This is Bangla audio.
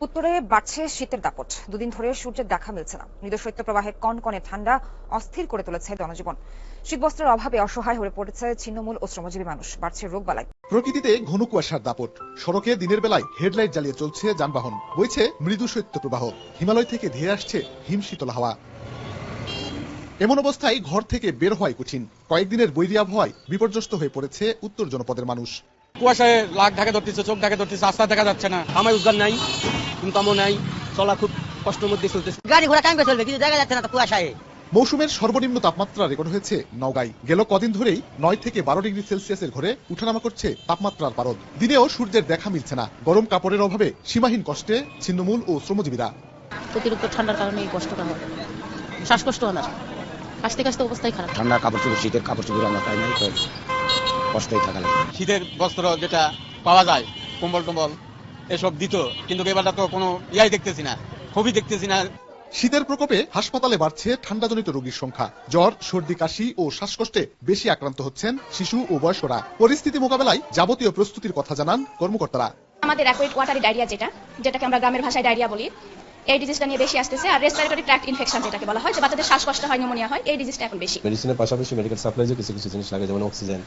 উত্তরে বাড়ছে শীতের দাপট। দুদিন ধরে সূর্যের দেখা মিলছে না। মৃদু শৈত্যপ্রবাহে কনকনে ঠান্ডা অস্থির করে তুলেছে জনজীবন। শীতবস্ত্রের অভাবে অসহায় হয়ে পড়েছে ছিন্নমূল ও শ্রমজীবী মানুষ। বাড়ছে রোগবালাই। প্রকৃতিতে ঘন কুয়াশার দাপট। সড়কে দিনের বেলায় হেডলাইট জ্বালিয়ে চলছে যানবাহন। বইছে মৃদু শৈত্যপ্রবাহ। হিমালয় থেকে ধেয়ে আসছে হিমশীতল হাওয়া। এমন অবস্থায় ঘর থেকে বের হওয়াই কঠিন। কয়েকদিনের বৈরী আবহাওয়ায় বিপর্যস্ত হয়ে পড়েছে উত্তর জনপদের মানুষ। কুয়াশায় লাখ ঢাকে ধরতেছে, চোখ ঢাকে ধরতেছে, রাস্তা দেখা যাচ্ছে না। আমার রোজগার নাই, ইনকামও নাই, চলা খুব কষ্টের মধ্যে চলতেছে। গাড়ি ঘোড়া টাইম চলবে কিন্তু দেখা যাচ্ছে না তো কুয়াশায়। মৌসুমের সর্বনিম্ন তাপমাত্রা রেকর্ড হয়েছে নওগাঁয়। গেল কদিন ধরেই 9 থেকে 12 ডিগ্রি সেলসিয়াসের ঘরে উঠানামা করছে তাপমাত্রার পারদ। দিনেও সূর্যের দেখা মিলছে না। গরম কাপড়ের অভাবে সীমাহীন কষ্টে ছিন্নমূল ও শ্রমজীবীরা। অতিরিক্ত ঠান্ডার কারণে এই কষ্টটা হয়, শ্বাসকষ্ট হয় না, কাশতে কাশতে অবস্থাই খারাপ। ঠান্ডা কাপড় চোপড়, শীতের কাপড় চোপড় আমরা পাই নাই, তো কষ্টই থাকা লাগে। শীতের বস্ত্র যেটা পাওয়া যায়, কম্বল টম্বল এসব দিত, কিন্তু এবারটা তো কোনো ইয়াই দেখতেছি না, খুবই দেখতেছি না। শীতের প্রকোপে হাসপাতালে বাড়ছে ঠান্ডাজনিত রোগীর সংখ্যা। জ্বর, সর্দি, কাশি ও শ্বাসকষ্টে বেশি আক্রান্ত হচ্ছেন শিশু ও বয়স্করা। পরিস্থিতি মোকাবেলায় যাবতীয় প্রস্তুতির কথা জানান কর্মকর্তারা। আমাদের অ্যাকুইড ওয়াটারি ডায়রিয়া যেটাকে আমরা গ্রামের ভাষায় ডায়রিয়া বলি, এই ডিজিজটা নিয়ে বেশি আসতেছে। আর রেসপিরেটরি ট্র্যাক্ট ইনফেকশন যেটাকে বলা হয়, যে বাচ্চাদের শ্বাসকষ্ট হয়, নিউমোনিয়া হয়, এই ডিজিজটা এখন বেশি। মেডিসিনের পাশাপাশি মেডিকেল সাপ্লাইজে কিছু কিছু জিনিস লাগে, যেমন অক্সিজেন।